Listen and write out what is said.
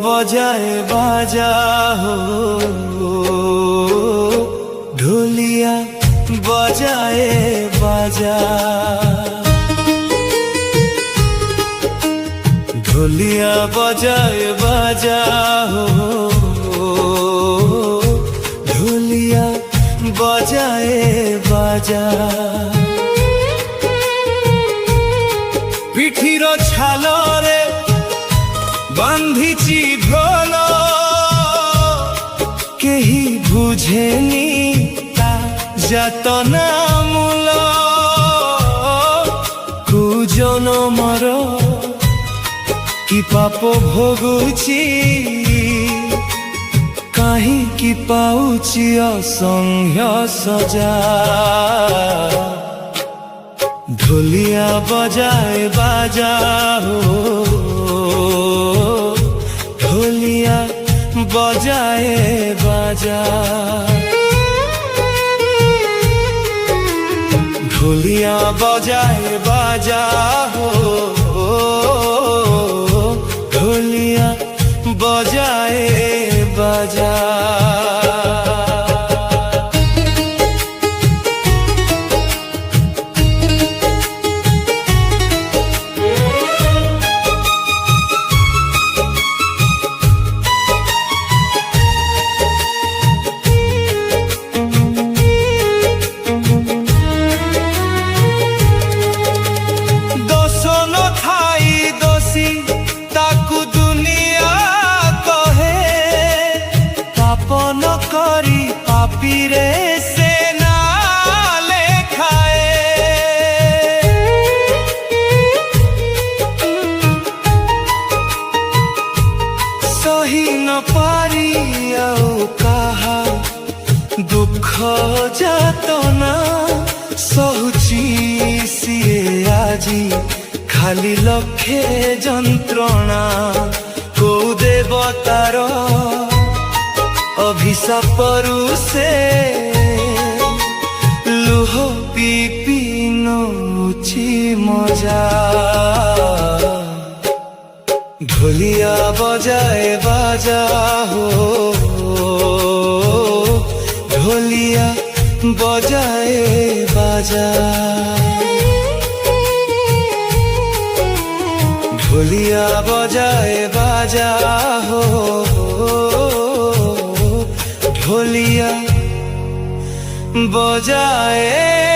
बजाए बाजा हो, ढोलिया बजाए बाजा, ढोलिया बजाए बाजा हो, ढोलिया बजाए बाजा। পিঠির ছালরে বান্ধিছি ঢোল, কেহি বুঝেনি তা যাতনা মূল। কুজনমর কি পাপ ভোগুছি, কাহিকি পাউছি অসংখ্য সজা। ढोलिया बजाए बाजा हो, ढोलिया बजाए बाजा, ढोलिया बजाए बाजा हो, ढोलिया बजाए बाजा। পাপিরে সে না লেখায়ে, সহি ন পারি আও কাহা দুঃখ যাতনা। সহুচি সিয়ে আজি খালি লক্ষে যন্ত্রণা। কোউ দেবতার অভিশাপরু সে লুহ পিপি নৌছি মজা। ঢোলিয়া বজায় বাজা হো, ঢোলিয়া বজায় বাজা, ঢোলিয়া বজায় বাজা হো, ढोलिया बजाए